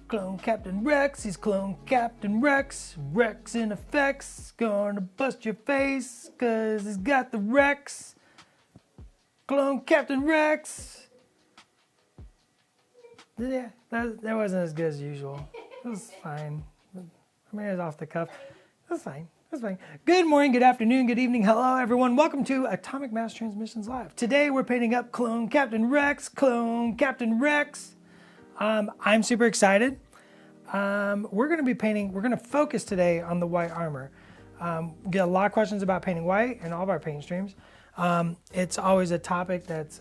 Clone Captain Rex, he's Clone Captain Rex. Rex in effects, gonna bust your face, cause he's got the Rex. Clone Captain Rex. Yeah, that wasn't as good as usual. It was fine. I mean, it was off the cuff. It was fine. It was fine. Good morning, good afternoon, good evening. Hello, everyone. Welcome to Atomic Mass Transmissions Live. Today, we're painting up Clone Captain Rex. Clone Captain Rex. I'm super excited. We're going to focus today on the white armor. We get a lot of questions about painting white in all of our paint streams. It's always a topic that's,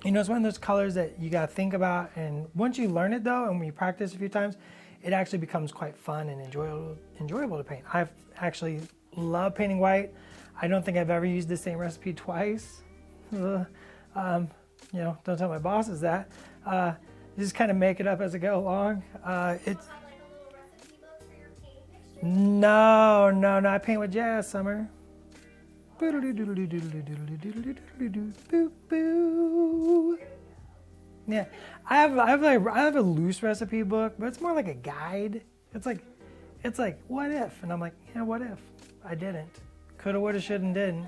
it's one of those colors that you got to think about. And once you learn it though, and when you practice a few times, it actually becomes quite fun and enjoyable to paint. I've actually loved painting white. I don't think I've ever used the same recipe twice. Don't tell my bosses that. Just kind of make it up as I go along. No, I paint with jazz, Summer. Yeah, I have a loose recipe book, but it's more like a guide. It's like what if, and I'm like, yeah, what if I didn't? Coulda, woulda, shoulda, and didn't.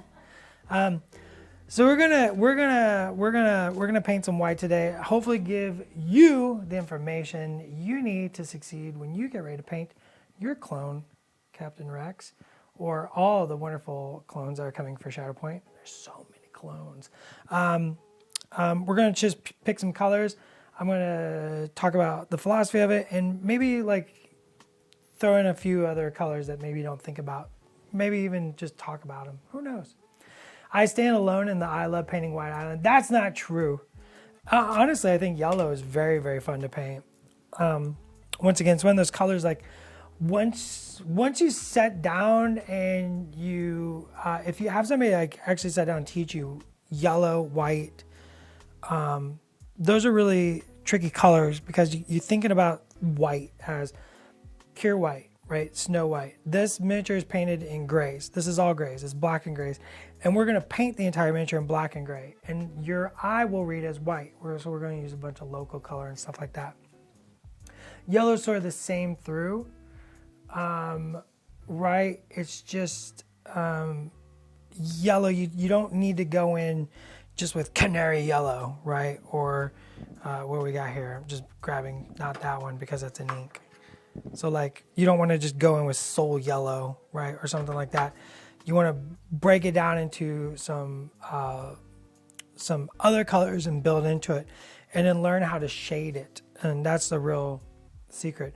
So we're gonna paint some white today. Hopefully, give you the information you need to succeed when you get ready to paint your clone, Captain Rex, or all the wonderful clones that are coming for Shatterpoint. There's so many clones. We're gonna just pick some colors. I'm gonna talk about the philosophy of it, and maybe like throw in a few other colors that maybe you don't think about. Maybe even just talk about them. Who knows? I stand alone in the I love painting white island. That's not true. Honestly, I think yellow is very, very fun to paint. Once again, it's one of those colors like once you sit down and you, if you have somebody like actually sit down and teach you yellow, white, those are really tricky colors because you're thinking about white as pure white, right? Snow White. This miniature is painted in grays. This is all grays. It's black and grays. And we're going to paint the entire miniature in black and gray. And your eye will read as white. So we're going to use a bunch of local color and stuff like that. Yellow is sort of the same through. Right? It's just yellow. You don't need to go in just with canary yellow, right? Or what we got here. I'm just grabbing not that one because that's an ink. So like you don't want to just go in with soul yellow, right? Or something like that. You want to break it down into some other colors and build into it, and then learn how to shade it. And that's the real secret.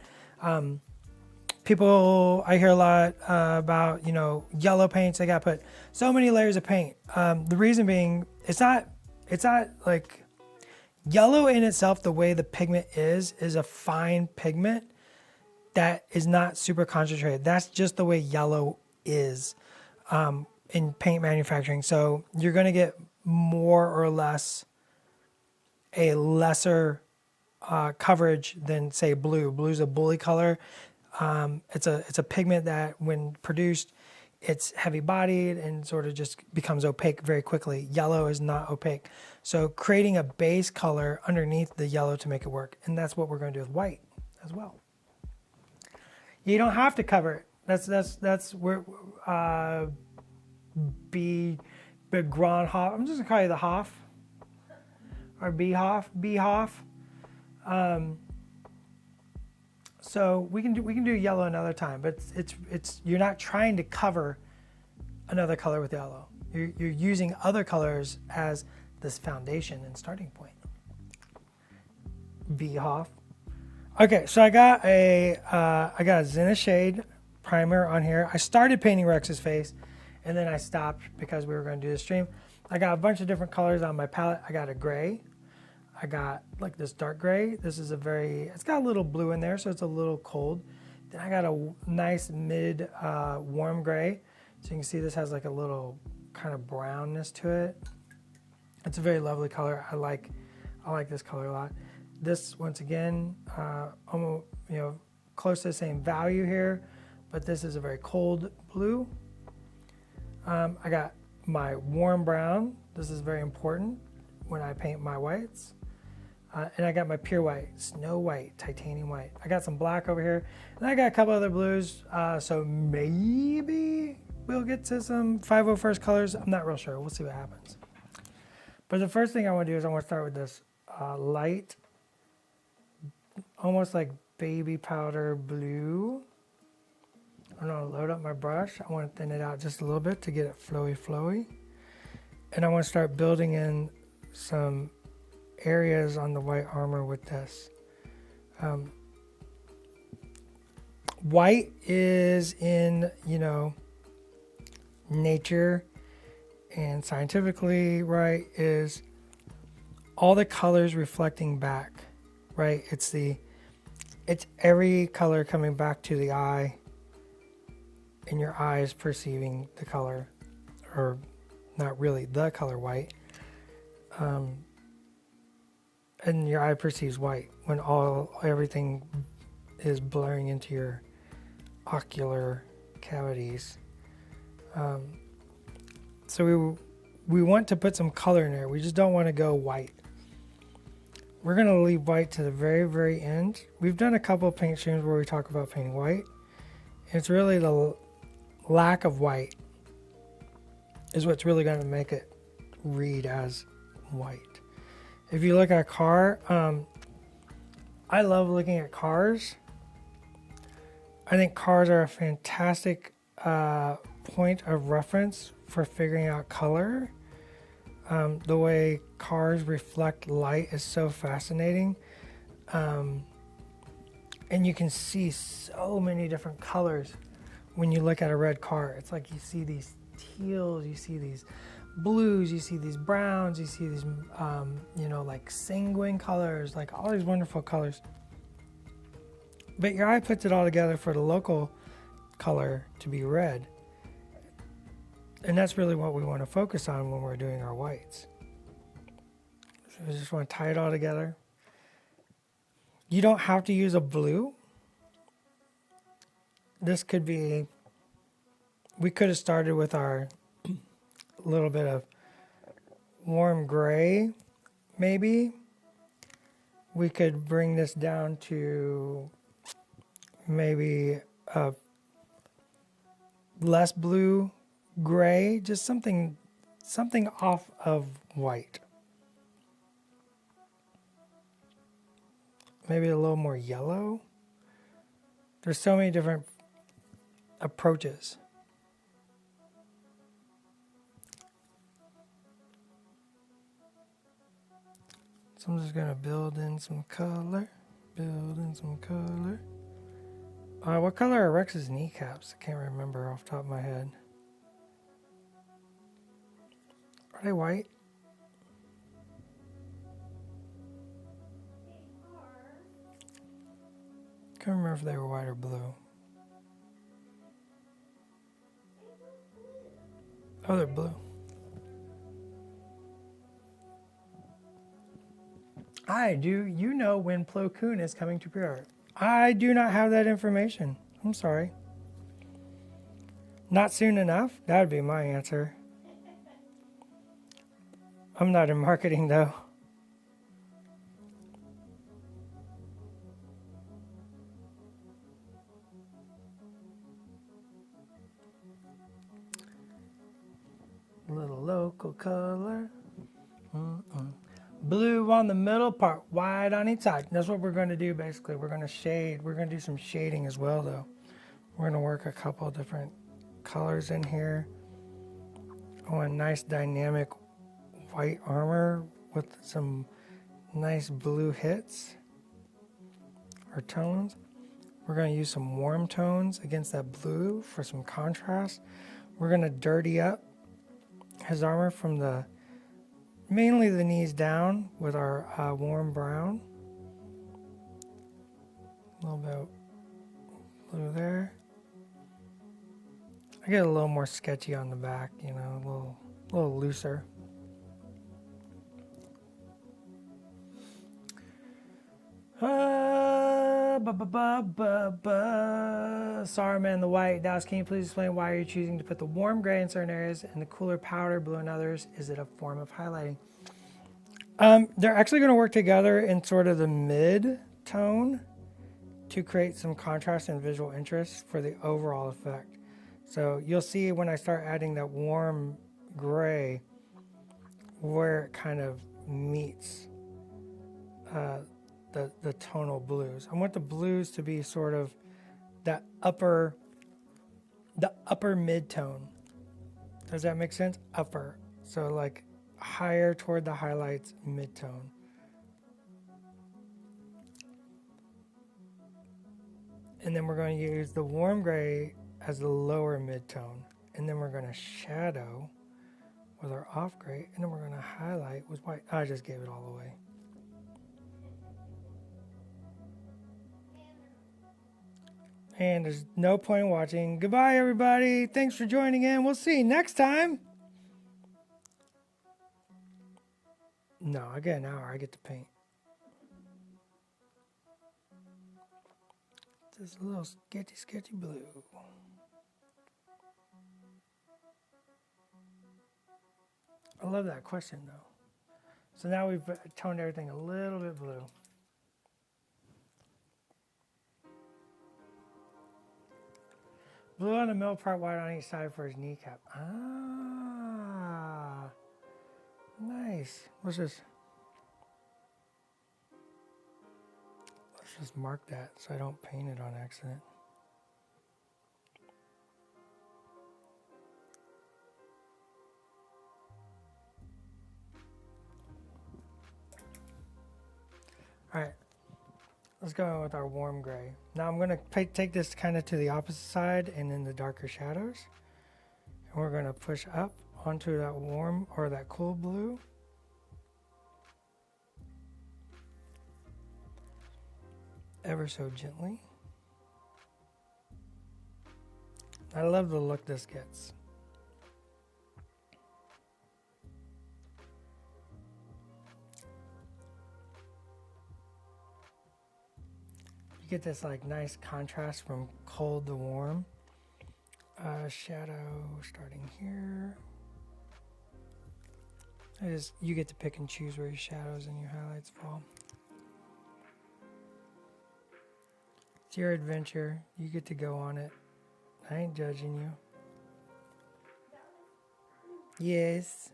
People, I hear a lot about, yellow paints. They got to put so many layers of paint. The reason being, it's not like yellow in itself. The way the pigment is a fine pigment that is not super concentrated. That's just the way yellow is. In paint manufacturing. So you're going to get more or less a lesser coverage than say blue. Blue's a bully color. It's a pigment that when produced, it's heavy bodied and sort of just becomes opaque very quickly. Yellow is not opaque. So creating a base color underneath the yellow to make it work. And that's what we're going to do with white as well. You don't have to cover it. That's where B Grand Hoff. I'm just gonna call you the Hoff or B Hoff. So we can do yellow another time, but it's you're not trying to cover another color with yellow. You're using other colors as this foundation and starting point. B Hoff. Okay, so I got a Zenith Shade primer on here. I started painting Rex's face and then I stopped because we were going to do the stream. I got a bunch of different colors on my palette. I got a gray. I got like this dark gray. This is it's got a little blue in there, so it's a little cold. Then I got a nice mid warm gray. So you can see this has like a little kind of brownness to it. It's a very lovely color. I like this color a lot. This, once again, almost, close to the same value here, but this is a very cold blue. I got my warm brown. This is very important when I paint my whites. And I got my pure white, snow white, titanium white. I got some black over here, and I got a couple other blues. So maybe we'll get to some 501st colors. I'm not real sure. We'll see what happens. But the first thing I want to do is I want to start with this light, almost like baby powder blue. I'm going to load up my brush. I want to thin it out just a little bit to get it flowy. And I want to start building in some areas on the white armor with this. White is in, nature and scientifically, right, is all the colors reflecting back, right? It's every color coming back to the eye, and your eye is perceiving the color, or not really the color white. And your eye perceives white when everything is blurring into your ocular cavities. So we want to put some color in there. We just don't want to go white. We're going to leave white to the very, very end. We've done a couple of paint streams where we talk about painting white. It's really the lack of white is what's really going to make it read as white. If you look at a car, I love looking at cars. I think cars are a fantastic point of reference for figuring out color. The way cars reflect light is so fascinating. And you can see so many different colors when you look at a red car. It's like you see these teals, you see these blues, you see these browns, you see these, like sanguine colors, like all these wonderful colors. But your eye puts it all together for the local color to be red. And that's really what we want to focus on when we're doing our whites. So we just want to tie it all together. You don't have to use a blue. This could be, we could have started with our little bit of warm gray, maybe. We could bring this down to maybe a less blue gray, just something off of white. Maybe a little more yellow. There's so many different approaches. So I'm just gonna build in some color. What color are Rex's kneecaps? I can't remember off the top of my head. Are they white? Can't remember if they were white or blue. Oh, they're blue. You know when Plo Koon is coming to pre-art. I do not have that information. I'm sorry. Not soon enough? That would be my answer. I'm not in marketing though. Little local color. Blue on the middle part, white on each side. That's what we're going to do basically. We're going to shade. We're going to do some shading as well though. We're going to work a couple of different colors in here. I want a nice dynamic white armor with some nice blue hits or tones. We're going to use some warm tones against that blue for some contrast. We're going to dirty up his armor from mainly the knees down with our warm brown. A little bit of blue there. I get a little more sketchy on the back, a little looser. Saruman the White. Dallas, can you please explain why you're choosing to put the warm gray in certain areas and the cooler powder blue in others? Is it a form of highlighting? They're actually going to work together in sort of the mid tone to create some contrast and visual interest for the overall effect. So you'll see when I start adding that warm gray where it kind of meets the tonal blues. I want the blues to be sort of the upper mid tone. Does that make sense? Upper. So like higher toward the highlights, mid tone. And then we're going to use the warm gray as the lower mid tone. And then we're going to shadow with our off gray. And then we're going to highlight with white. I just gave it all away. And there's no point in watching. Goodbye, everybody. Thanks for joining in. We'll see you next time. No, I get an hour. I get to paint. Just a little sketchy blue. I love that question, though. So now we've toned everything a little bit blue. Blue on the middle part, white on each side for his kneecap. Ah, nice. Let's just mark that so I don't paint it on accident. All right, let's go with our warm gray. Now I'm going to take this kind of to the opposite side and in the darker shadows. And we're going to push up onto that warm or that cool blue. Ever so gently. I love the look this gets. You get this like nice contrast from cold to warm. Shadow starting here. You get to pick and choose where your shadows and your highlights fall. It's your adventure. You get to go on it. I ain't judging you. Yes.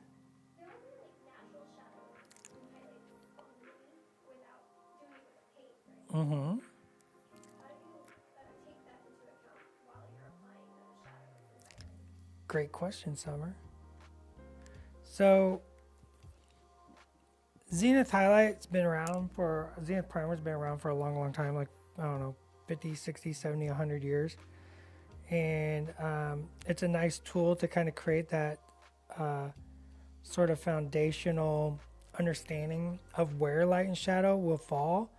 Mm-hmm. Great question, Summer. So, Zenith Highlight's been around for, Zenith Primer's been around for a long time, like, I don't know, 50, 60, 70, 100 years. And it's a nice tool to kind of create that sort of foundational understanding of where light and shadow will fall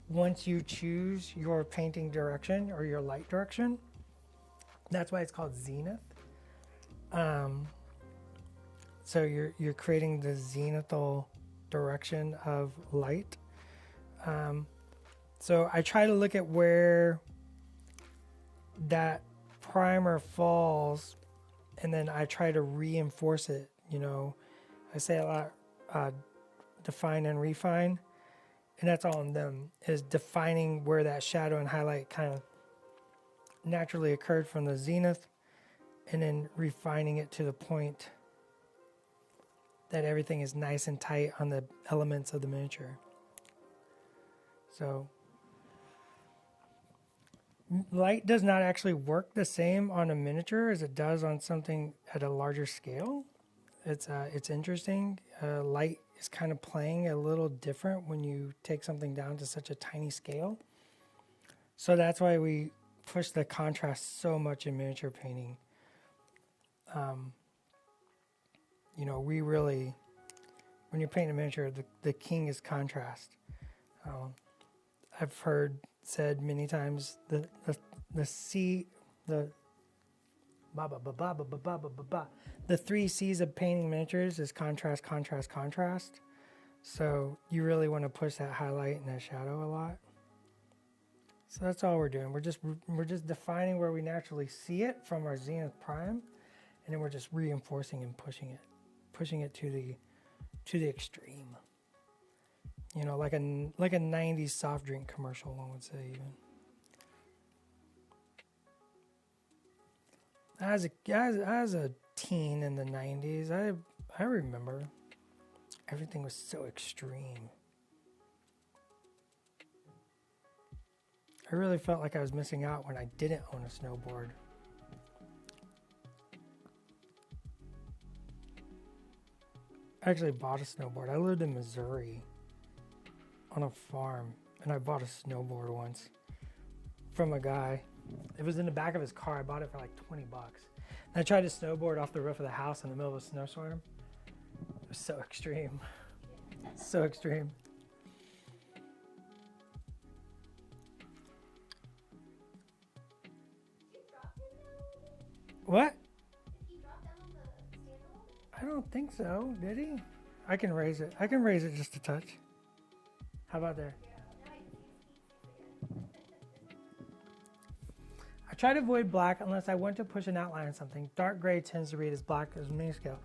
once you choose your painting direction or your light direction. That's why it's called Zenith. So you're creating the zenithal direction of light. So I try to look at where that primer falls, and then I try to reinforce it. You know, I say a lot, define and refine, and that's all in them, is defining where that shadow and highlight kind of naturally occurred from the zenith, and then refining it to the point that everything is nice and tight on the elements of the miniature. So light does not actually work the same on a miniature as it does on something at a larger scale. It's interesting. Light is kind of playing a little different when you take something down to such a tiny scale. So that's why we push the contrast so much in miniature painting. You know, we really, when you're painting a miniature, the king is contrast. I've heard said many times the three C's of painting miniatures is contrast, contrast, contrast. So you really want to push that highlight and that shadow a lot. So that's all we're doing. We're just defining where we naturally see it from our zenith prime, and then we're just reinforcing and pushing it to the extreme. You know, like a 90s soft drink commercial, one would say even. As a teen in the 90s, I remember everything was so extreme. I really felt like I was missing out when I didn't own a snowboard. I actually bought a snowboard. I lived in Missouri on a farm, and I bought a snowboard once from a guy. It was in the back of his car. I bought it for like $20. And I tried to snowboard off the roof of the house in the middle of a snowstorm. It was so extreme. So extreme. What? I don't think so. Did he? I can raise it. I can raise it just a touch. How about there? I try to avoid black unless I want to push an outline on something. Dark gray tends to read as black as mini scale.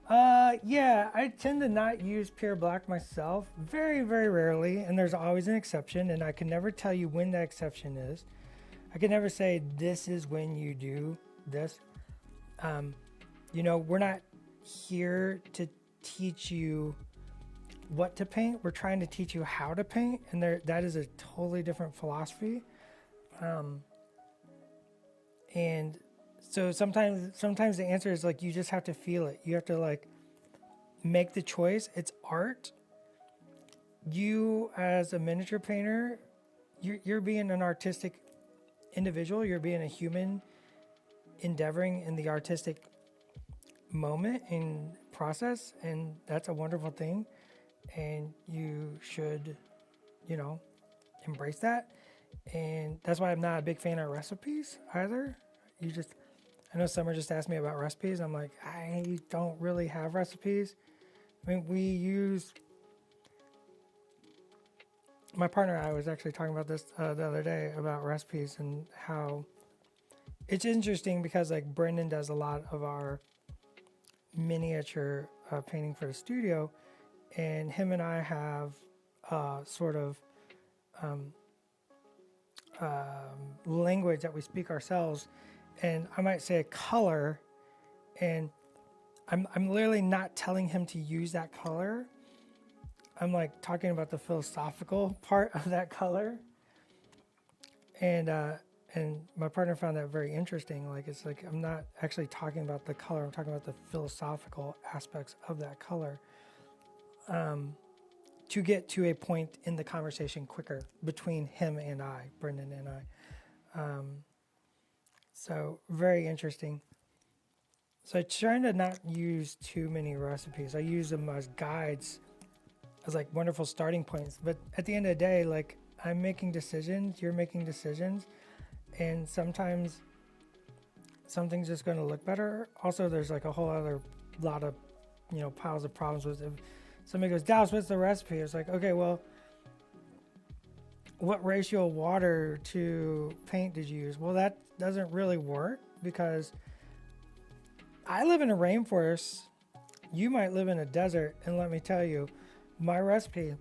Yeah, I tend to not use pure black myself. Very, very rarely. And there's always an exception. And I can never tell you when that exception is. I can never say this is when you do this. You know, we're not here to teach you what to paint. We're trying to teach you how to paint, and that is a totally different philosophy. And so sometimes the answer is like you just have to feel it. You have to like make the choice. It's art. You as a miniature painter, you're being an artistic individual. You're being a human endeavoring in the artistic moment and process, and that's a wonderful thing, and you should, you know, embrace that. And that's why I'm not a big fan of recipes either. I know Summer just asked me about recipes. I'm like, I don't really have recipes. I mean, my partner and I was actually talking about this the other day about recipes and how it's interesting because like Brendan does a lot of our miniature painting for the studio, and him and I have sort of language that we speak ourselves, and I might say a color, and I'm literally not telling him to use that color. I'm like talking about the philosophical part of that color, and my partner found that very interesting. Like, it's like I'm not actually talking about the color. I'm talking about the philosophical aspects of that color to get to a point in the conversation quicker between him and I, Brendan and I. So very interesting. So I'm trying to not use too many recipes. I use them as guides, as like wonderful starting points. But at the end of the day, like I'm making decisions, you're making decisions. And sometimes something's just going to look better. Also, there's like a whole other lot of, you know, piles of problems with it. Somebody goes, Dallas, what's the recipe? It's like, okay, well, what ratio of water to paint did you use? Well, that doesn't really work because I live in a rainforest. You might live in a desert. And let me tell you, my recipe,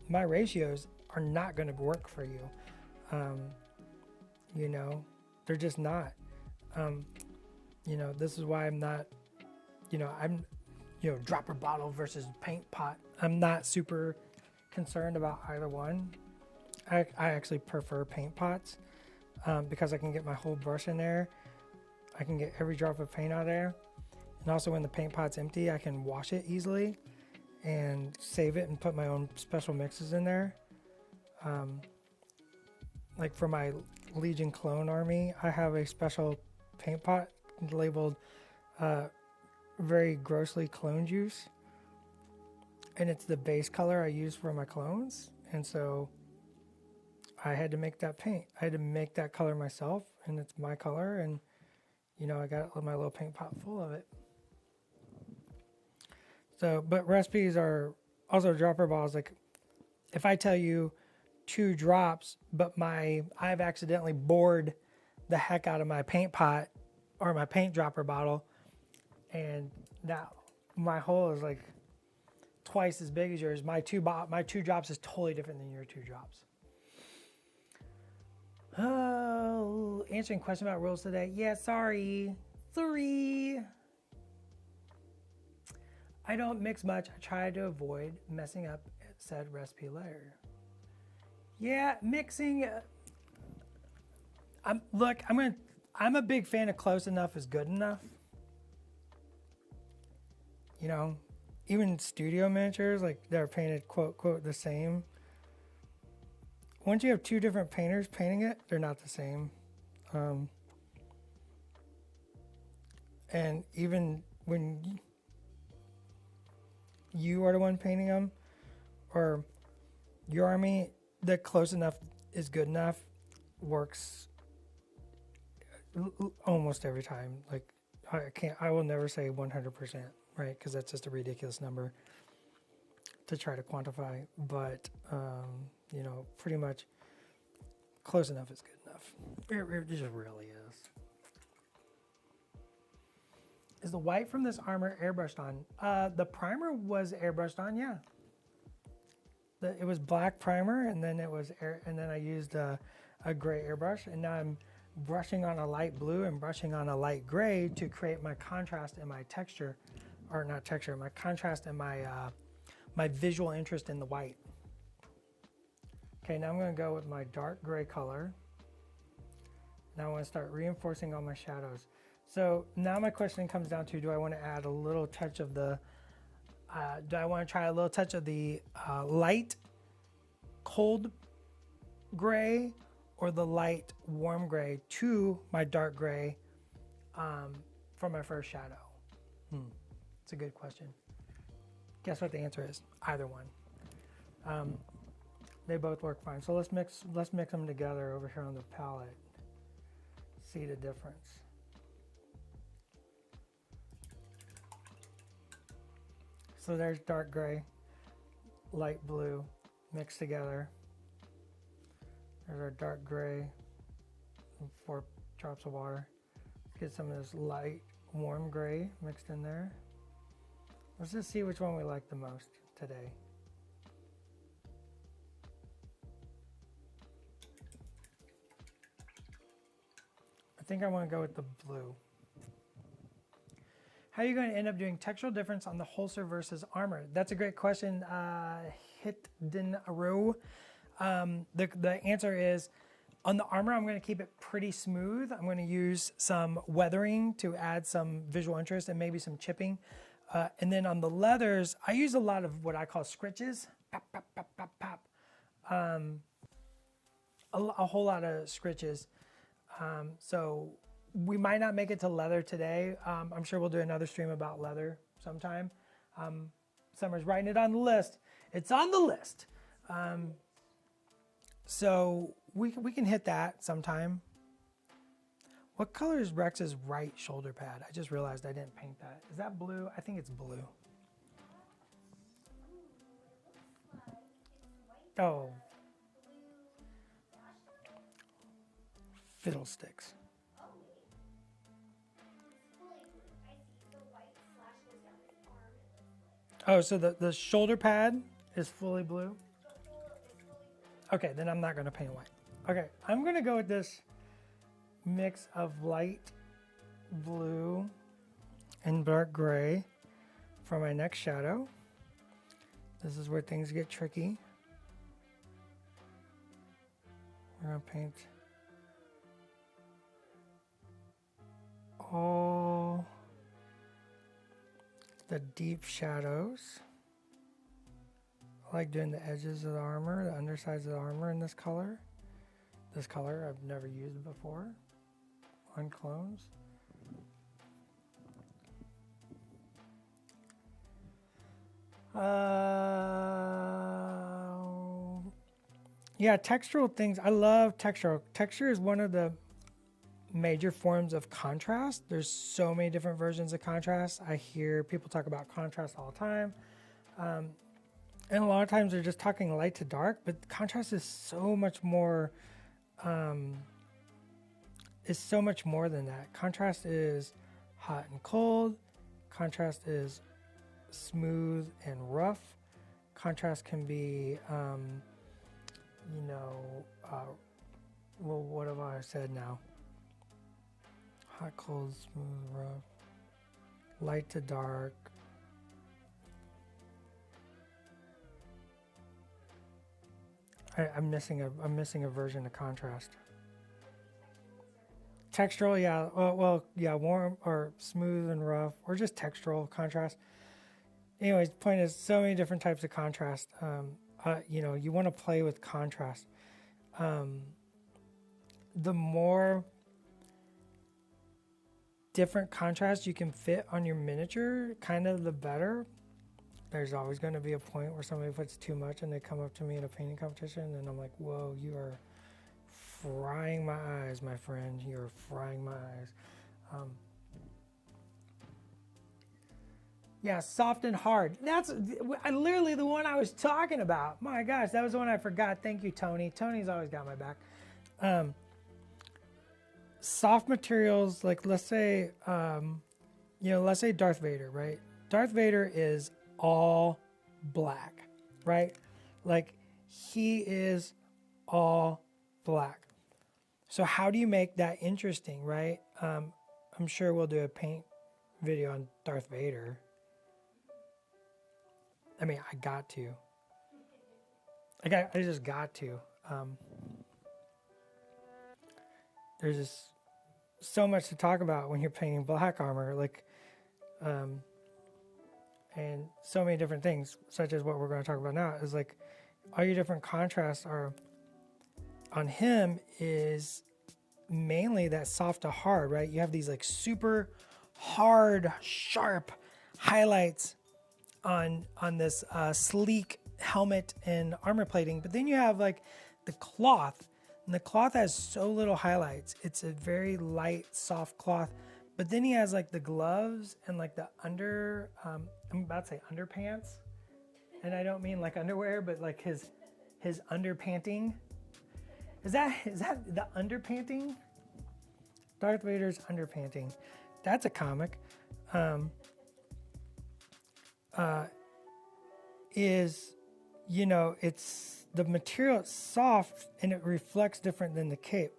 my ratios are not going to work for you. You know, they're just not. You know, this is why I'm not, I'm dropper bottle versus paint pot. I'm not super concerned about either one. I actually prefer paint pots because I can get my whole brush in there. I can get every drop of paint out of there. And also when the paint pot's empty, I can wash it easily and save it and put my own special mixes in there. Like for my Legion clone army, I have a special paint pot labeled very grossly clone juice, and it's the base color I use for my clones. And so I had to make that paint. I had to make that color myself, and it's my color, and I got my little paint pot full of it. So, but recipes are also dropper balls. Like if I tell you 2 drops, but I've accidentally bored the heck out of my paint pot or my paint dropper bottle, and now my hole is like twice as big as yours. My two drops is totally different than your 2 drops. Oh, answering question about rules today. Yeah, sorry. I don't mix much. I try to avoid messing up said recipe later. Yeah, mixing. I'm a big fan of close enough is good enough. You know, even studio miniatures, like they're painted quote the same. Once you have 2 different painters painting it, they're not the same. And even when you are the one painting them, or your army, the close enough is good enough works almost every time. Like I will never say 100%, right? Because that's just a ridiculous number to try to quantify. But you know, pretty much close enough is good enough. It just really is. Is the white from this armor airbrushed on? The primer was airbrushed on, yeah. It was black primer, and then I used a gray airbrush, and now I'm brushing on a light blue and brushing on a light gray to create my contrast and my texture, or not texture, my contrast and my my visual interest in the white. Okay, now I'm going to go with my dark gray color. Now I want to start reinforcing all my shadows. So now my question comes down to, do I want to add a little touch of the, do I want to try a little touch of the light cold gray or the light warm gray to my dark gray for my first shadow? It's a good question. Guess what the answer is? Either one. They both work fine. So let's mix them together over here on the palette. See the difference. So there's dark gray, light blue mixed together. There's our dark gray and 4 drops of water. Let's get some of this light warm gray mixed in there. Let's just see which one we like the most today. I think I want to go with the blue. How are you going to end up doing textural difference on the holster versus armor? That's a great question, Hitdinru. The answer is, on the armor, I'm going to keep it pretty smooth. I'm going to use some weathering to add some visual interest and maybe some chipping. And then on the leathers, I use a lot of what I call scritches. Pop, pop, pop, pop, pop. A whole lot of scritches. So we might not make it to leather today. I'm sure we'll do another stream about leather sometime. Summer's writing it on the list. It's on the list. So we can hit that sometime. What color is Rex's right shoulder pad? I just realized I didn't paint that. Is that blue? I think it's blue. Oh. Fiddlesticks. Oh, so the shoulder pad is fully blue? Okay, then I'm not going to paint white. Okay, I'm going to go with this mix of light blue and dark gray for my next shadow. This is where things get tricky. We're going to paint all the deep shadows. I like doing the edges of the armor, the undersides of the armor in this color. This color I've never used before on clones. Yeah, textural things. I love texture. Texture is one of the major forms of contrast. There's so many different versions of contrast. I hear people talk about contrast all the time. And a lot of times they're just talking light to dark, but contrast is so much more, is so much more than that. Contrast is hot and cold. Contrast is smooth and rough. Contrast can be, well, what have I said now? Hot, cold, smooth, rough, light to dark. I'm missing a version of contrast. Textural, yeah. Well, yeah, warm or smooth and rough, or just textural contrast. Anyways, the point is, so many different types of contrast. You want to play with contrast. The more different contrast you can fit on your miniature, kind of the better. There's always going to be a point where somebody puts too much and they come up to me in a painting competition and I'm like, whoa, you are frying my eyes, my friend. You're frying my eyes. Yeah, soft and hard. That's literally the one I was talking about. My gosh, that was the one I forgot. Thank you, Tony. Tony's always got my back. Soft materials, like let's say Darth Vader, right? Darth Vader is all black, right? Like he is all black. So how do you make that interesting, right? I'm sure we'll do a paint video on Darth Vader. I mean, I got to. I just got to. There's just so much to talk about when you're painting black armor, and so many different things, such as what we're going to talk about now, is like all your different contrasts are on him is mainly that soft to hard, right? You have these like super hard, sharp highlights on this sleek helmet and armor plating, but then you have like the cloth, and the cloth has so little highlights. It's a very light, soft cloth, but then he has like the gloves and like the I'm about to say underpants, and I don't mean like underwear, but like his underpanting. Is that the underpanting? Darth Vader's underpanting. That's a comic. It's the material is soft and it reflects different than the cape.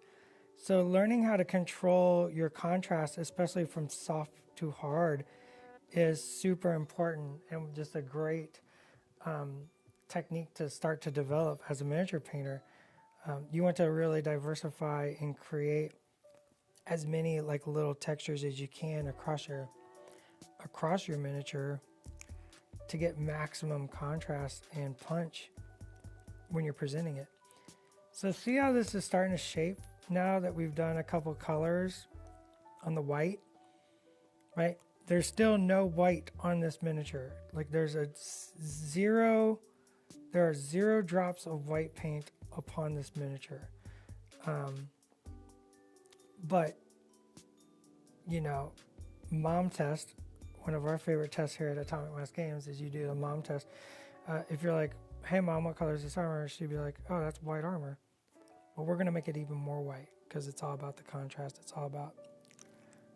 So learning how to control your contrast, especially from soft to hard, is super important and just a great technique to start to develop as a miniature painter. You want to really diversify and create as many like little textures as you can across your miniature to get maximum contrast and punch when you're presenting it. So see how this is starting to shape now that we've done a couple colors on the white, right? There's still no white on this miniature. Like there are 0 drops of white paint upon this miniature. But mom test, one of our favorite tests here at Atomic Mass Games is you do the mom test. If you're like, hey mom, what color is this armor? She'd be like, oh, that's white armor. But we're going to make it even more white because it's all about the contrast. It's all about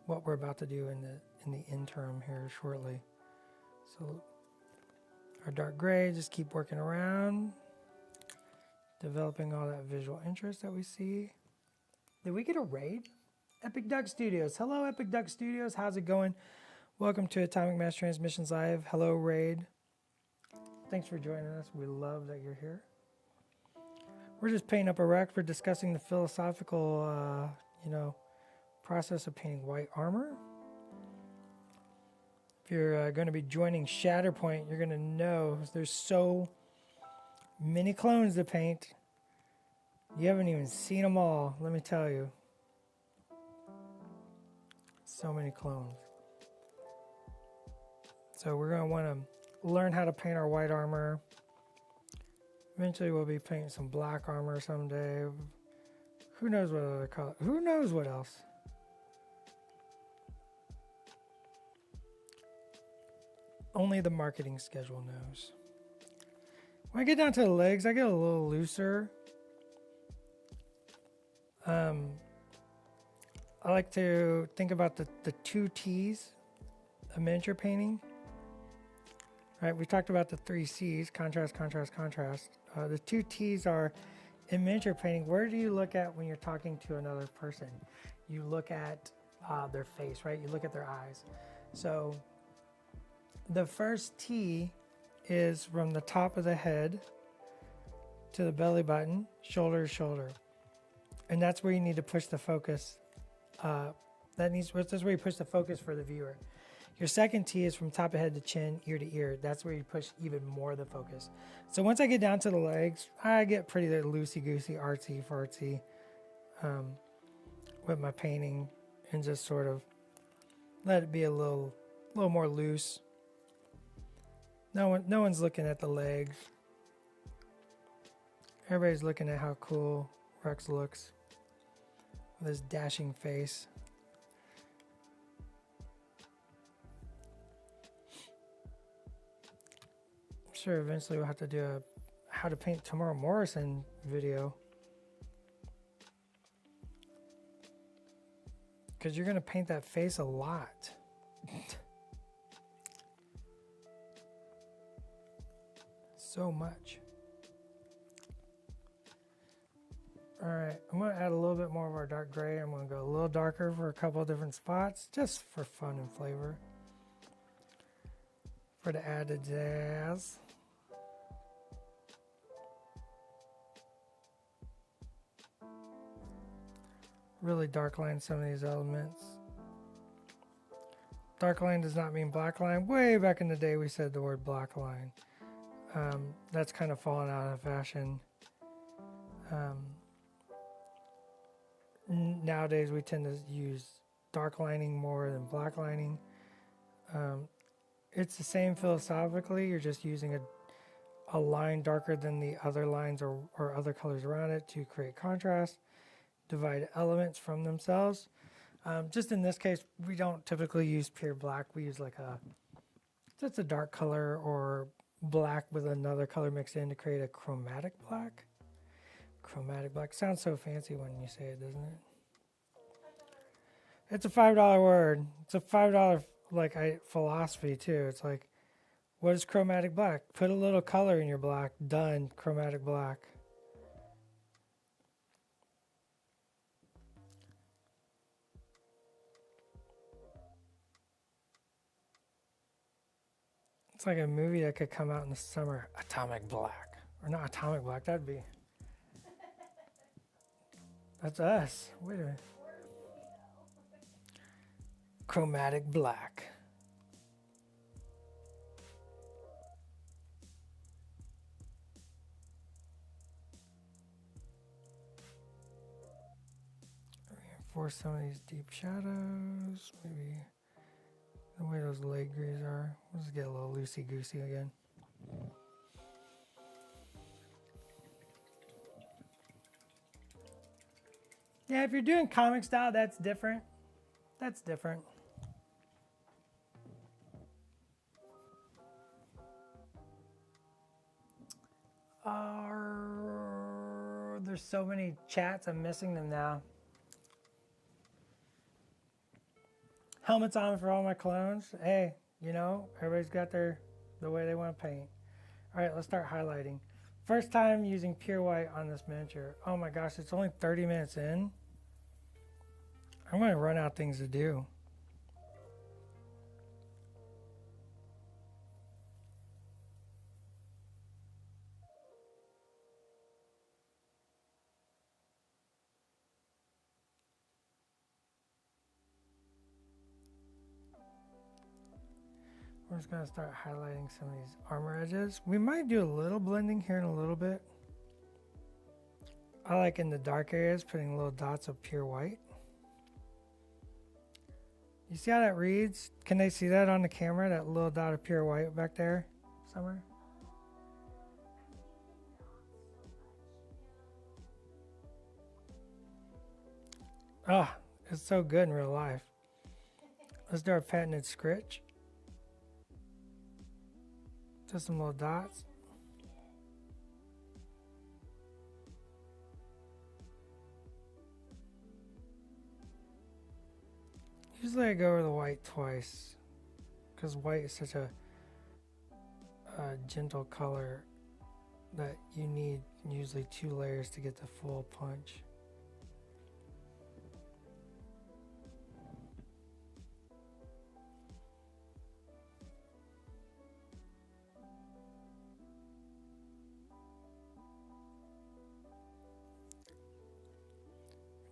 what we're about to do in the interim here shortly. So our dark gray, just keep working around, developing all that visual interest that we see. Did we get a raid? Epic Duck Studios. Hello, Epic Duck Studios. How's it going? Welcome to Atomic Mass Transmissions Live. Hello, Raid. Thanks for joining us. We love that you're here. We're just painting up a rack. We're discussing the philosophical, process of painting white armor. If you're going to be joining Shatterpoint, you're going to know there's so many clones to paint. You haven't even seen them all, let me tell you. So many clones. So we're going to want to learn how to paint our white armor. Eventually we'll be painting some black armor someday. Who knows what other color? Who knows what else? Only the marketing schedule knows. When I get down to the legs, I get a little looser. I like to think about the two T's of miniature painting. Right, we talked about the 3 C's, contrast, contrast, contrast. The 2 T's are, in miniature painting, where do you look at when you're talking to another person? You look at their face, right? You look at their eyes. So the first T is from the top of the head to the belly button, shoulder to shoulder. And that's where you need to push the focus. That's where you push the focus for the viewer. Your second T is from top of head to chin, ear to ear. That's where you push even more of the focus. So once I get down to the legs, I get pretty loosey-goosey, artsy-fartsy with my painting and just sort of let it be a little more loose. No one's looking at the legs. Everybody's looking at how cool Rex looks with his dashing face. Sure, eventually we'll have to do a how to paint Tamara Morrison video, because you're gonna paint that face a lot. So much. All right, I'm gonna add a little bit more of our dark gray. I'm gonna go a little darker for a couple of different spots, just for fun and flavor, for the added jazz. Really dark line some of these elements. Dark line does not mean black line. Way back in the day we said the word black line. That's kind of fallen out of fashion. Nowadays we tend to use dark lining more than black lining. It's the same philosophically. You're just using a line darker than the other lines or other colors around it to create contrast, divide elements from themselves. Just in this case, we don't typically use pure black. We use like just a dark color or black with another color mixed in to create a chromatic black. Chromatic black sounds so fancy when you say it, doesn't it? It's a $5 word. It's a $5 philosophy too. It's like, what is chromatic black? Put a little color in your black. Done. Chromatic black. It's like a movie that could come out in the summer. Atomic Black. Or not Atomic Black. That'd be. That's us. Wait a minute. Chromatic Black. Reinforce some of these deep shadows. Maybe the way those leg greaves are. We'll just get a little loosey-goosey again. Yeah, if you're doing comic style, that's different. That's different. There's so many chats, I'm missing them now. Helmets on for all my clones. Hey, everybody's got the way they want to paint. All right, let's start highlighting. First time using pure white on this miniature. Oh my gosh, it's only 30 minutes in. I'm going to run out things to do. We're just going to start highlighting some of these armor edges. We might do a little blending here in a little bit. I like in the dark areas putting little dots of pure white. You see how that reads? Can they see that on the camera? That little dot of pure white back there somewhere? Oh, it's so good in real life. Let's do our patented scritch. Just some little dots. Usually I go over the white twice, because white is such a gentle color that you need usually 2 layers to get the full punch.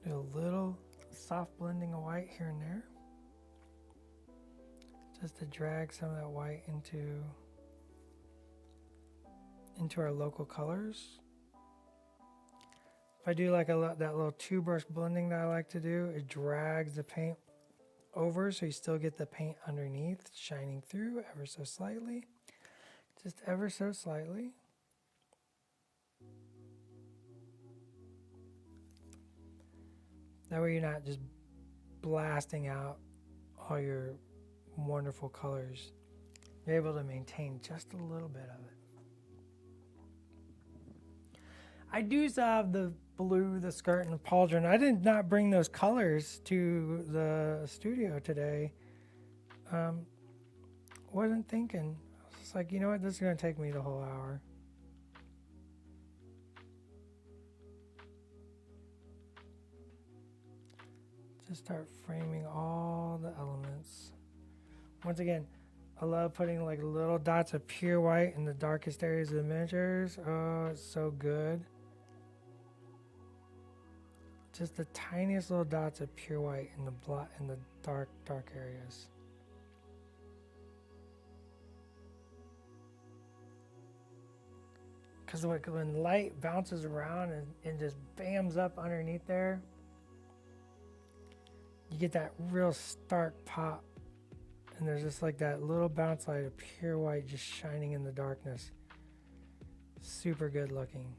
Do a little soft blending of white here and there, just to drag some of that white into our local colors. If I do like that little 2-brush blending that I like to do, it drags the paint over so you still get the paint underneath shining through ever so slightly, just ever so slightly. That way you're not just blasting out all your wonderful colors. You're able to maintain just a little bit of it. I do still have the blue, the skirt, and the pauldron. I did not bring those colors to the studio today. Wasn't thinking. I was just like, you know what, this is going to take me the whole hour. Just start framing all the elements. Once again, I love putting like little dots of pure white in the darkest areas of the miniatures. Oh, it's so good. Just the tiniest little dots of pure white in the dark areas. Because when light bounces around and just bams up underneath there, you get that real stark pop. And there's just like that little bounce light of pure white just shining in the darkness. Super good looking.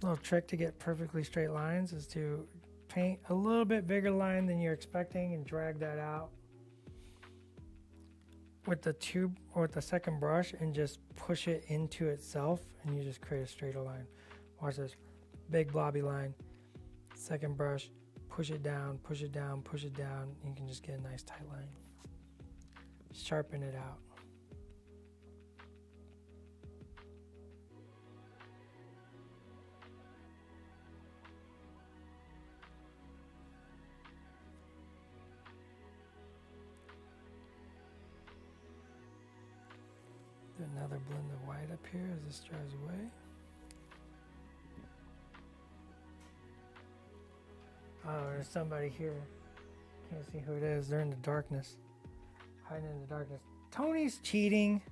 Little trick to get perfectly straight lines is to paint a little bit bigger line than you're expecting and drag that out with the tube or with the second brush and just push it into itself, and you just create a straighter line. Watch this. Big blobby line. Second brush, push it down, push it down, push it down. You can just get a nice tight line. Sharpen it out. Do another blend of white up here as this dries away. Oh, there's somebody here. Can't see who it is. They're in the darkness. Hiding in the darkness. Tony's cheating.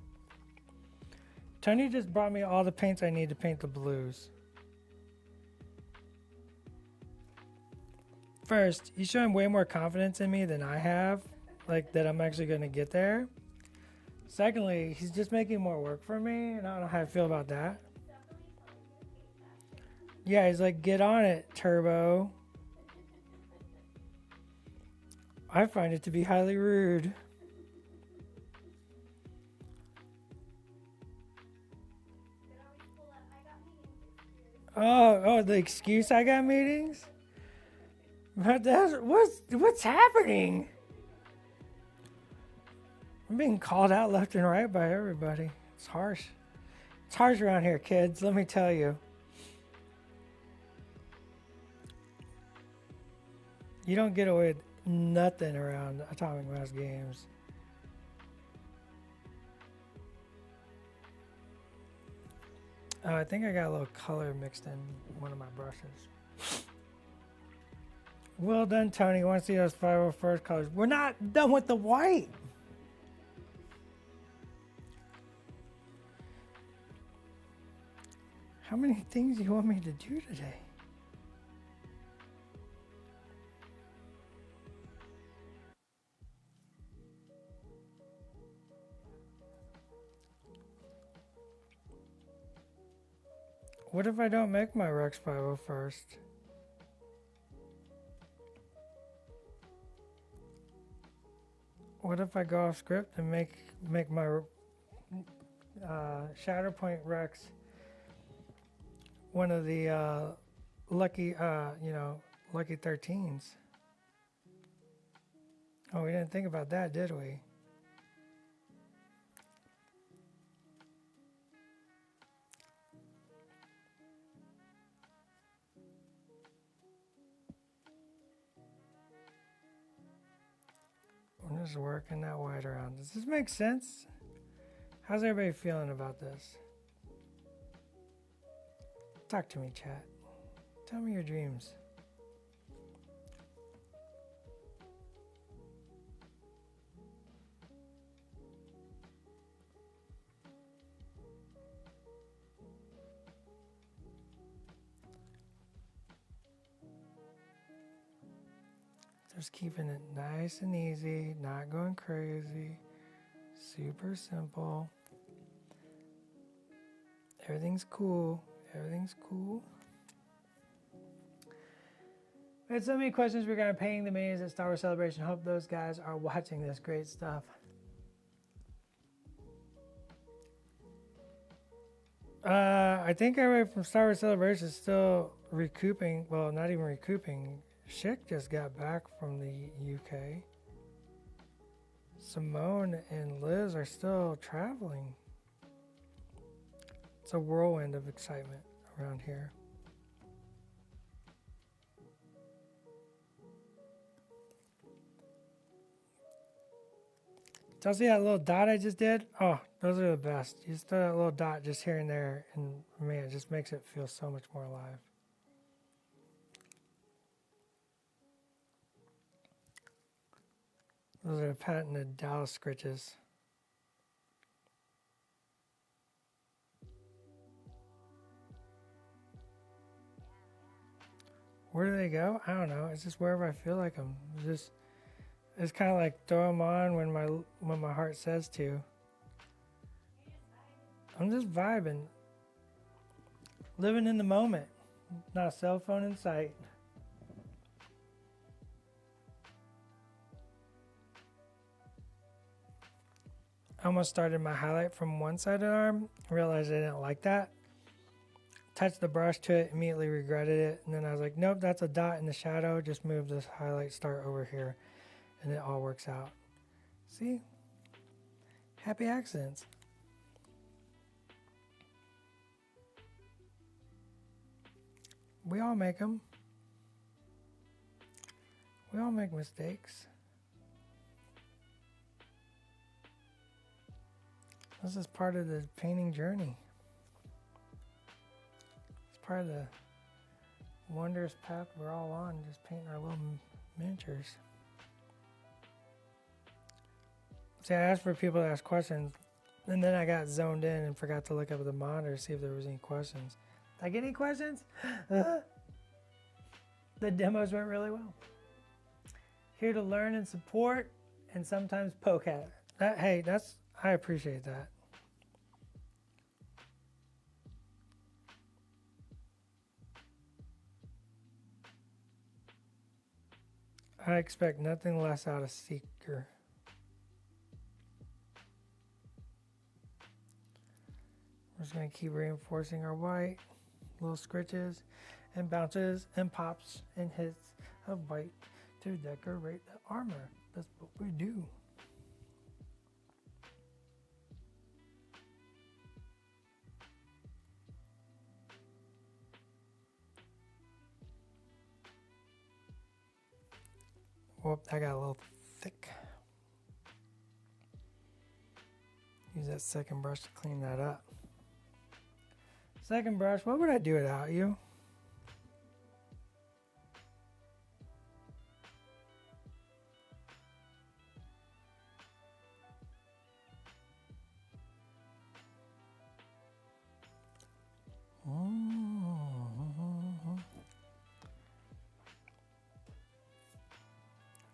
Tony just brought me all the paints I need to paint the blues. First, he's showing way more confidence in me than I have. Like that I'm actually going to get there. Secondly, he's just making more work for me, and I don't know how I feel about that. Yeah, he's like, get on it, Turbo. I find it to be highly rude. Oh, the excuse I got meetings? But what's happening? I'm being called out left and right by everybody. It's harsh. It's harsh around here, kids, let me tell you. You don't get away with nothing around Atomic Mouse Games. Oh, I think I got a little color mixed in one of my brushes. Well done, Tony. You want to see those 501st colors? We're not done with the white. How many things do you want me to do today? What if I don't make my Rex 501st? What if I go off script and make my Shatterpoint Rex one of the lucky, lucky 13s. Oh, we didn't think about that, did we? I'm just working that white around. Does this make sense? How's everybody feeling about this? Talk to me, chat. Tell me your dreams. Just keeping it nice and easy, not going crazy, super simple. Everything's cool. Everything's cool. We had so many questions regarding painting the minis at Star Wars Celebration. Hope those guys are watching this great stuff. I think everybody from Star Wars Celebration is still recouping. Well, not even recouping. Schick just got back from the UK. Simone and Liz are still traveling. It's a whirlwind of excitement around here. Y'all see that little dot I just did? Oh, those are the best. You just throw that little dot just here and there, and man, it just makes it feel so much more alive. Those are patented Dallas scritches. Where do they go? I don't know. It's just wherever I feel like them. It's kind of like throw them on when my heart says to. I'm just vibing, living in the moment. Not a cell phone in sight. I almost started my highlight from one side of the arm, realized I didn't like that. Touched the brush to it, immediately regretted it, and then I was like, nope, that's a dot in the shadow, just move this highlight start over here, and it all works out. See? Happy accidents. We all make them. We all make mistakes. This is part of the painting journey. It's part of the wondrous path we're all on, just painting our little miniatures. See, I asked for people to ask questions, and then I got zoned in and forgot to look up at the monitor to see if there was any questions. Did I get any questions? The demos went really well. Here to learn and support, and sometimes poke at it. I appreciate that. I expect nothing less out of Seeker. We're just going to keep reinforcing our white, little scritches and bounces and pops and hits of white to decorate the armor. That's what we do. Whoop, I got a little thick. Use that second brush to clean that up. Second brush, what would I do without you?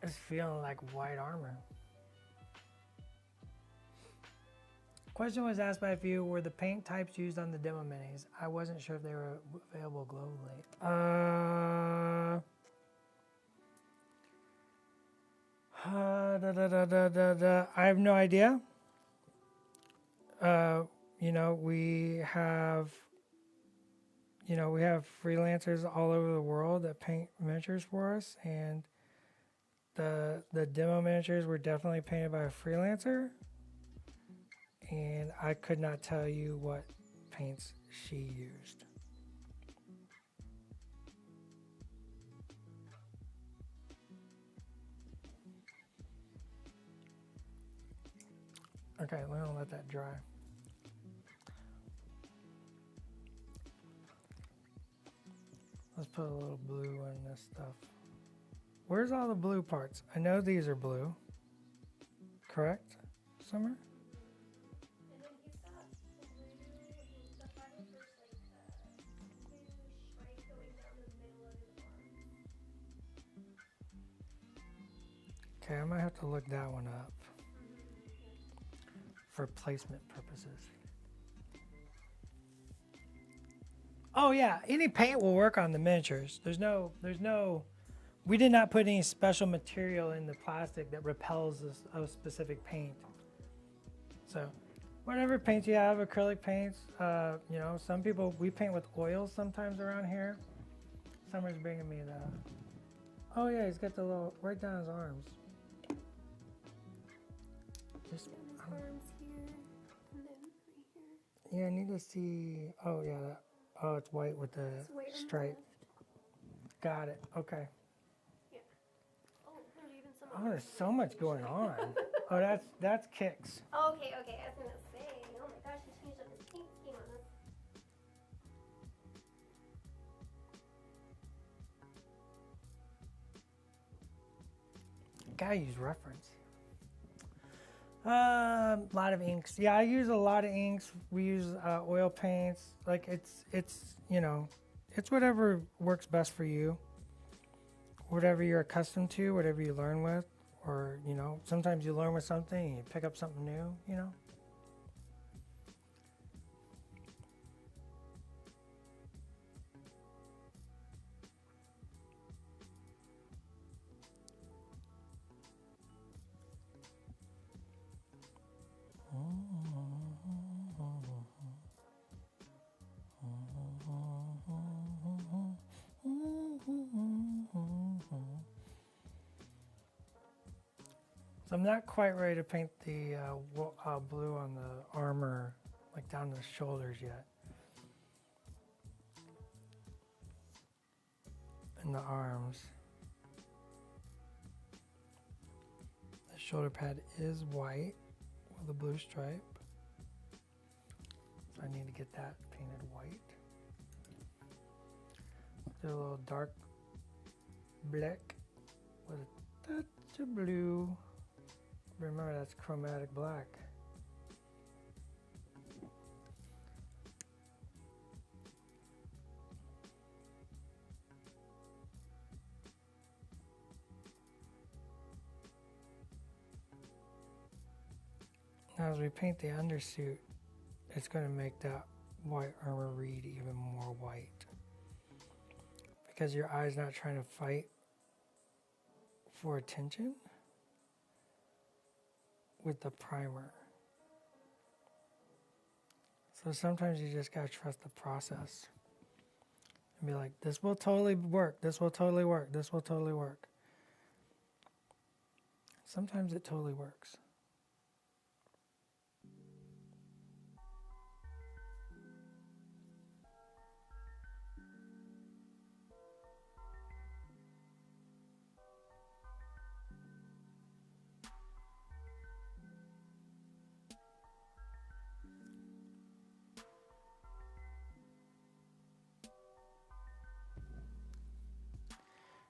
It's feeling like white armor. Question was asked by a few, were the paint types used on the demo minis? I wasn't sure if they were available globally. I have no idea. We have, you know, we have freelancers all over the world that paint miniatures for us, and the demo miniatures were definitely painted by a freelancer, and I could not tell you what paints she used. Okay, we're gonna let that dry. Let's put a little blue in this stuff. Where's all the blue parts? I know these are blue. Correct, Summer? And then he's got the blue and the final first blue stripe going down the middle of his arm. Okay, I might have to look that one up for placement purposes. Oh yeah, any paint will work on the miniatures. There's no, we did not put any special material in the plastic that repels a specific paint. So whatever paint you have, acrylic paints, you know, some people, we paint with oils sometimes around here. Summer's bringing me the, oh yeah, he's got the little, right down his arms. Just, Arms here, and then right here. yeah, I need to see, oh yeah, oh, it's white with the stripe. Got it, okay. Yeah. Oh, there's even some. Oh, there's so much going on. Oh, that's kicks. Okay, I was gonna say. Oh my gosh, he changed up his paint scheme on us. Gotta use reference. A lot of inks. Yeah, I use a lot of inks. We use oil paints. Like it's you know, it's whatever works best for you. Whatever you're accustomed to, whatever you learn with, or you know, sometimes you learn with something and you pick up something new. You know. So I'm not quite ready to paint the blue on the armor, like down the shoulders yet. And the arms. The shoulder pad is white with a blue stripe. So I need to get that painted white. Do a little dark black with a touch of blue. Remember, that's chromatic black. Now as we paint the undersuit, it's going to make that white armor read even more white. Because your eye's not trying to fight for attention with the primer. So sometimes you just gotta trust the process and be like, this will totally work, this will totally work, this will totally work. Sometimes it totally works.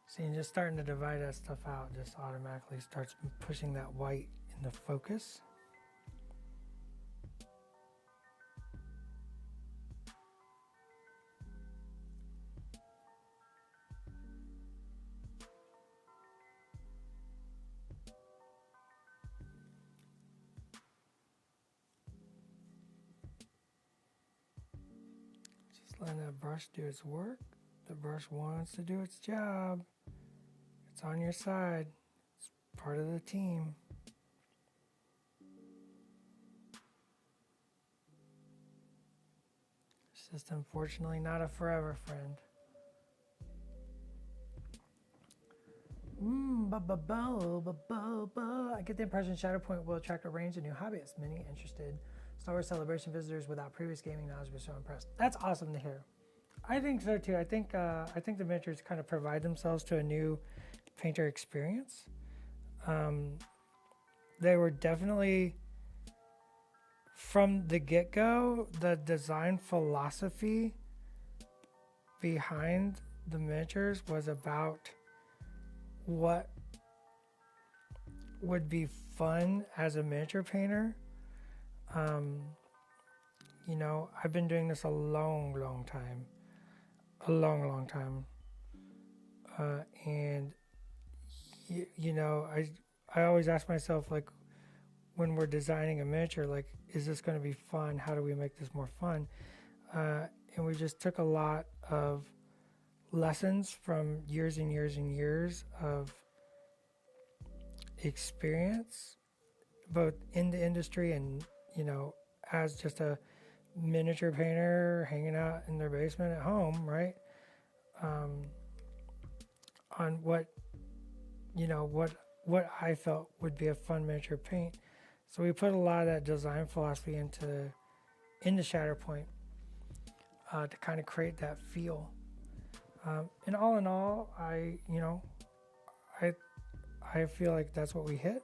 See, and just starting to divide that stuff out just automatically starts pushing that white into focus. Just letting that brush do its work. The brush wants to do its job. It's on your side. It's part of the team. It's Just unfortunately not a forever friend. I get the impression Shatterpoint will attract a range of new hobbyists. Many interested Star Wars Celebration visitors without previous gaming knowledge were so impressed. That's awesome to hear. I think so too. I think the miniatures kind of provide themselves to a new painter experience. They were definitely, from the get-go, the design philosophy behind the miniatures was about what would be fun as a miniature painter. You know, I've been doing this a long time. And you know, I always ask myself, like, when we're designing a miniature, like, is this going to be fun? How do we make this more fun? And we just took a lot of lessons from years and years of experience, both in the industry and, you know, as just a miniature painter hanging out in their basement at home, right? On what, you know, what I felt would be a fun miniature paint. So we put a lot of that design philosophy into Shatterpoint to kind of create that feel. And all in all, I feel like that's what we hit,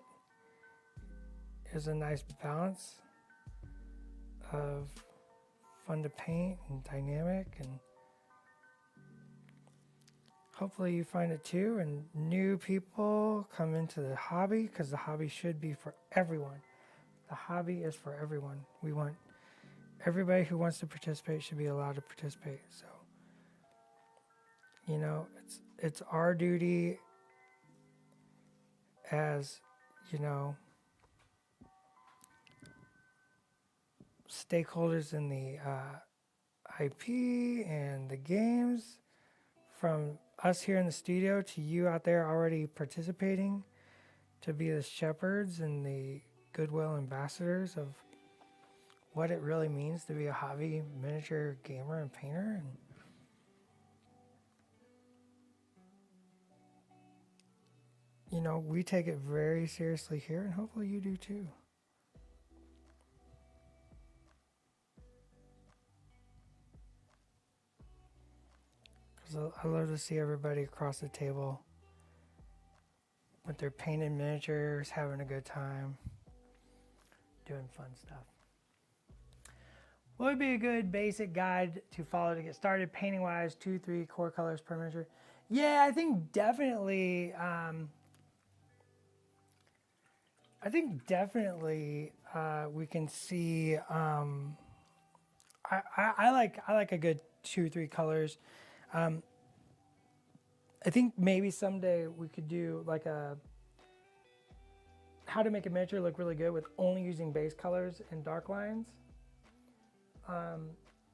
is a nice balance of fun to paint and dynamic, and hopefully you find it too, and new people come into the hobby, because the hobby should be for everyone. The hobby is for everyone. We want everybody who wants to participate should be allowed to participate. So, you know, it's our duty as, you know, stakeholders in the IP and the games, from us here in the studio to you out there already participating, to be the shepherds and the goodwill ambassadors of what it really means to be a hobby miniature gamer and painter. And you know, we take it very seriously here, and hopefully you do too. Because I love to see everybody across the table with their painted miniatures, having a good time, doing fun stuff. What would be a good basic guide to follow to get started painting wise? 2-3 core colors per miniature. Yeah, I think definitely. We can see. I like a good 2-3 colors. I think maybe someday we could do like a how to make a miniature look really good with only using base colors and dark lines.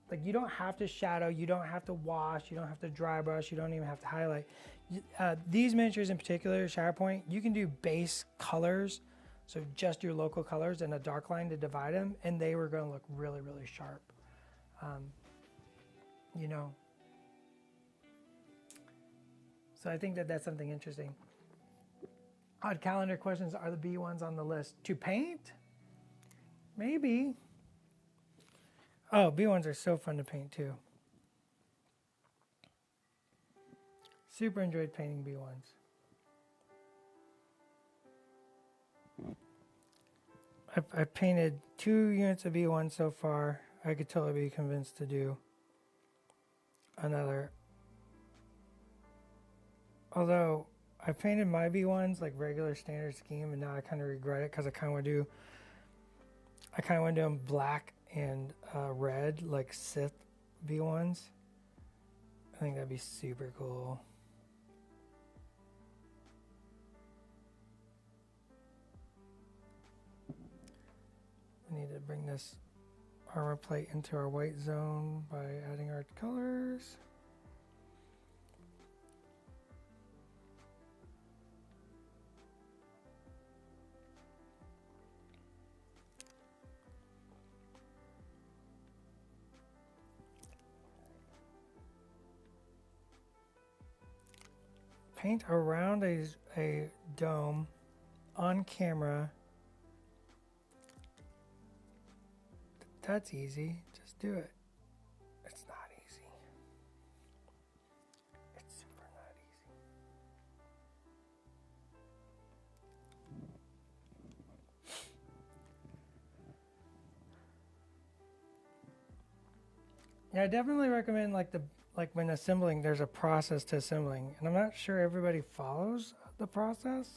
Like, you don't have to shadow, you don't have to wash, you don't have to dry brush, you don't even have to highlight. These miniatures in particular, Shatterpoint, you can do base colors, so just your local colors and a dark line to divide them, and they were going to look really, really sharp. You know. So I think that's something interesting. Odd calendar questions. Are the B ones on the list to paint? Maybe. Oh, B1s are so fun to paint too. Super enjoyed painting B1s. I've painted 2 units of B1 so far. I could totally be convinced to do another. Although I painted my B1s like regular standard scheme, and now I kind of regret it because I kind of want to do them black and red, like Sith B1s. I think that'd be super cool. We need to bring this armor plate into our white zone by adding our colors. paint around a dome on camera. That's easy. Just do it. It's not easy. It's super not easy. Yeah, I definitely recommend like when assembling, there's a process to assembling, and I'm not sure everybody follows the process.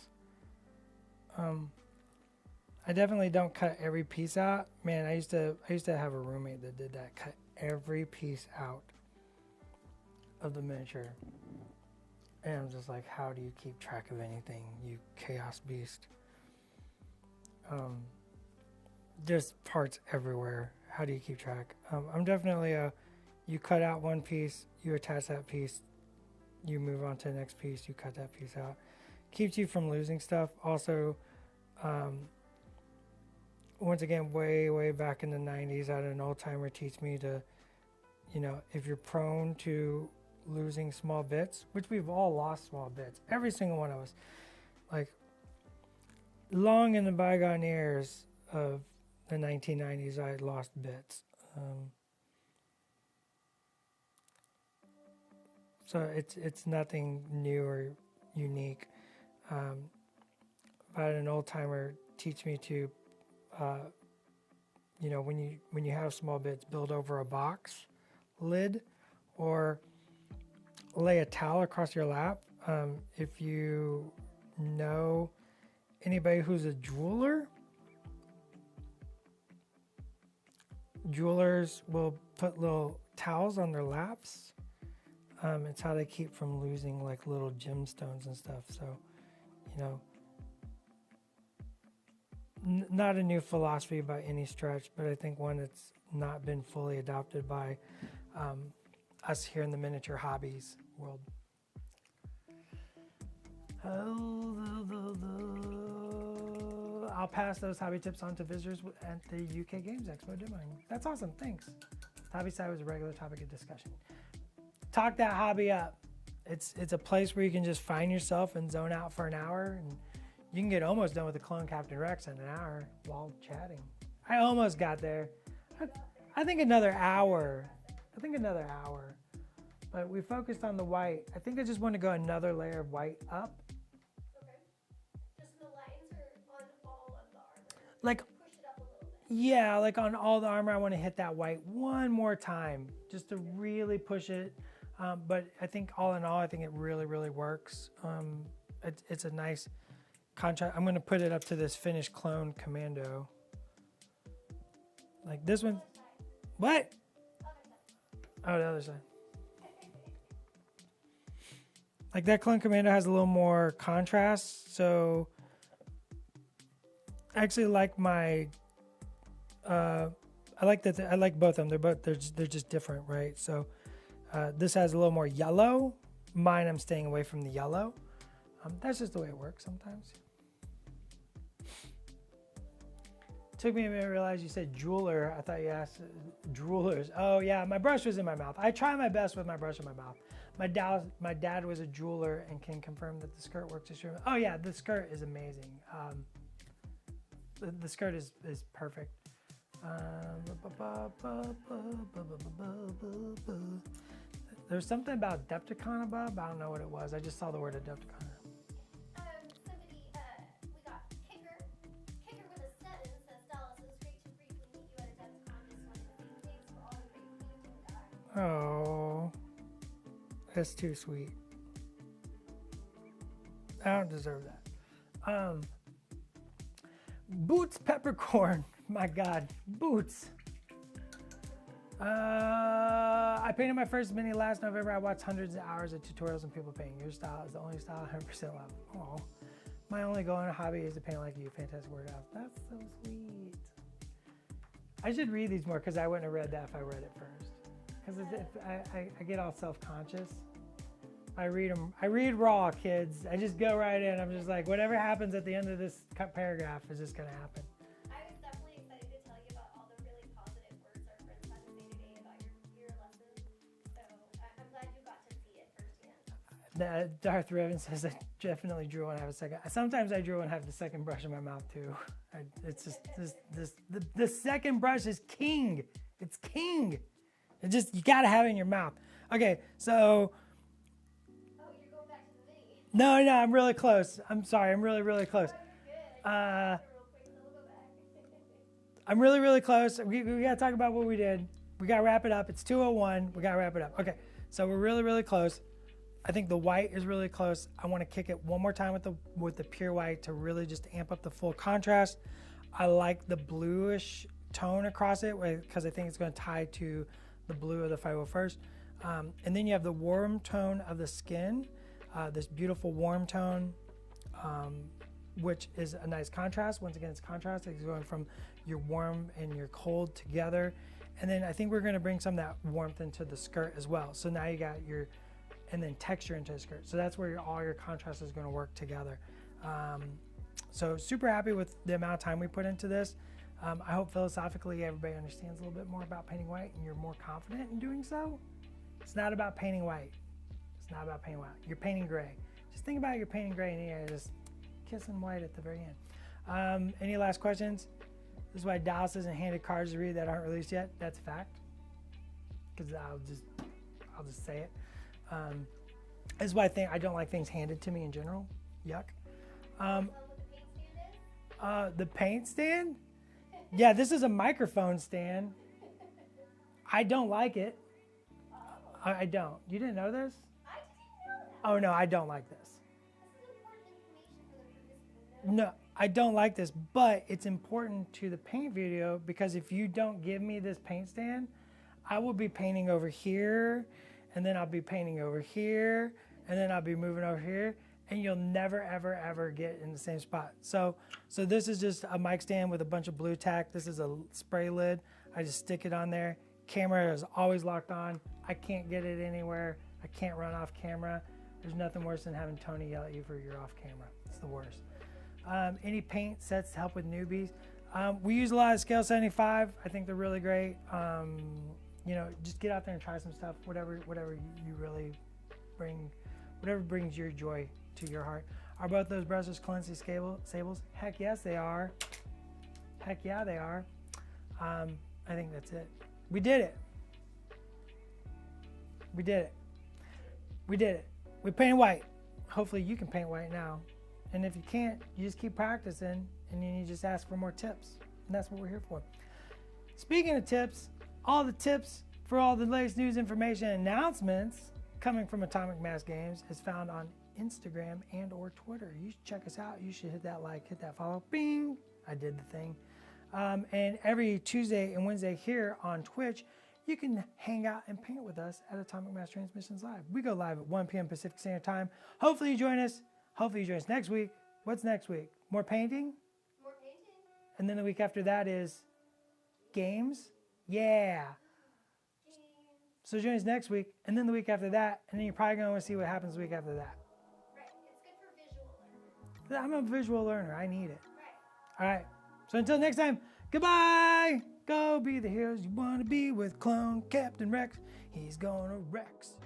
I definitely don't cut every piece out. Man, I used to have a roommate that did that, cut every piece out of the miniature. And I'm just like, how do you keep track of anything, you chaos beast? There's parts everywhere. How do you keep track? I'm definitely you cut out one piece, you attach that piece, you move on to the next piece, you cut that piece out. Keeps you from losing stuff. Also, once again, way back in the 90s, I had an old timer teach me to, if you're prone to losing small bits, which we've all lost small bits, every single one of us, like long in the bygone years of the 1990s, I had lost bits. So it's nothing new or unique. I had an old timer teach me to, when you have small bits, build over a box lid or lay a towel across your lap. If you know anybody who's a jeweler, jewelers will put little towels on their laps. It's how they keep from losing like little gemstones and stuff. So, not a new philosophy by any stretch, but I think one that's not been fully adopted by us here in the miniature hobbies world. I'll pass those hobby tips on to visitors at the UK Games Expo demoing. That's awesome, thanks. Hobby side was a regular topic of discussion. Talk that hobby up. It's a place where you can just find yourself and zone out for an hour, and you can get almost done with the Clone Captain Rex in an hour while chatting. I almost got there. I think another hour. But we focused on the white. I think I just want to go another layer of white up. Okay. Just the lines or on all of the armor? Like, Push it up a little bit. yeah, like on all the armor, I want to hit that white one more time just to really push it. But I think all in all, I think it really, really works. It's a nice contrast. I'm going to put it up to this finished clone commando. Like this one. What? Oh, the other side. Like that clone commando has a little more contrast. So I actually like my, I like both of them. They're just different, right? So this has a little more yellow. Mine, I'm staying away from the yellow. That's just the way it works sometimes. Took me a minute to realize you said jeweler. I thought you asked droolers. Oh yeah, my brush was in my mouth. I try my best with my brush in my mouth. My dad was a jeweler and can confirm that the skirt works extremely. Oh yeah, the skirt is amazing. The skirt is perfect. There's something about Adepticon above. I don't know what it was. I just saw the word Adepticon. Somebody, we got Kicker with a 7 says, Dallas, it was great to briefly meet you at Adepticon. Just wanted to say thanks for all the great feedback. Oh, that's too sweet. I don't deserve that. Boots Peppercorn. My God, Boots. I painted my first mini last November. I watched hundreds of hours of tutorials and people painting. Your style is the only style 100% love. Oh, my only goal in a hobby is to paint like you. Fantastic word out. That's so sweet. I should read these more because I wouldn't have read that if I read it first. Because I get all self-conscious. I read raw, kids. I just go right in. I'm just like, whatever happens at the end of this paragraph is just gonna happen. I was definitely excited to tell you about all the really positive words our friends had to say today about your lesson. So I'm glad you got to see it firsthand. Darth Riven says I definitely drew when I have a second. Sometimes I drew when I have the second brush in my mouth too. It's just the second brush is king. It's king. It just, you gotta have it in your mouth. Okay, so. Oh, you're going back to the mini. No, I'm really close. I'm sorry, I'm really close. Good. I real quick, so we'll go back. I'm really close. We gotta talk about what we did. We gotta wrap it up. It's 2:01. We gotta wrap it up. Okay, so we're really close. I think the white is really close. I want to kick it one more time with the pure white to really just amp up the full contrast. I like the bluish tone across it because I think it's going to tie to the blue of the 501st. And then you have the warm tone of the skin, this beautiful warm tone, which is a nice contrast. Once again, it's contrast. It's going from your warm and your cold together. And then I think we're going to bring some of that warmth into the skirt as well. So now you got and then texture into the skirt. So that's where all your contrast is going to work together. So super happy with the amount of time we put into this. I hope philosophically everybody understands a little bit more about painting white and you're more confident in doing so. It's not about painting white. It's not about painting white. You're painting gray. Just think about you're painting gray and you're just kissing white at the very end. Any last questions? This is why Dallas isn't handed cards to read that aren't released yet. That's a fact. Because I'll just say it. This is why I don't like things handed to me in general. Yuck. The paint stand? Yeah, this is a microphone stand. I don't like it. I don't. You didn't know this? I didn't know that. Oh no, I don't like this. This is important information for the participant to know. No, I don't like this, but it's important to the paint video because if you don't give me this paint stand, I will be painting over here, and then I'll be painting over here, and then I'll be moving over here, and you'll never, ever get in the same spot. So this is just a mic stand with a bunch of blue tack. This is a spray lid. I just stick it on there. Camera is always locked on. I can't get it anywhere. I can't run off camera. There's nothing worse than having Tony yell at you for you're off camera. It's the worst. Any paint sets to help with newbies? We use a lot of Scale 75. I think they're really great. Just get out there and try some stuff. Whatever you really bring, whatever brings your joy to your heart. Are both those brushes Clancy Sables? Heck yes, they are. Heck yeah, they are. I think that's it. We did it. We did it. We did it. We painted white. Hopefully you can paint white now. And if you can't, you just keep practicing and then you just ask for more tips. And that's what we're here for. Speaking of tips, all the tips for all the latest news, information, and announcements coming from Atomic Mass Games is found on Instagram and or Twitter. You should check us out. You should hit that like, hit that follow. Bing! I did the thing. And every Tuesday and Wednesday here on Twitch, you can hang out and paint with us at Atomic Mass Transmissions Live. We go live at 1 p.m. Pacific Standard Time. Hopefully you join us. Hopefully you join us next week. What's next week? More painting? More painting? And then the week after that is games? Yeah. Games. So join us next week, and then the week after that, and then you're probably going to want to see what happens the week after that. Right. It's good for visual learning. I'm a visual learner. I need it. Right. All right. So until next time, goodbye. Go be the heroes you want to be with Clone Captain Rex. He's gonna Rex.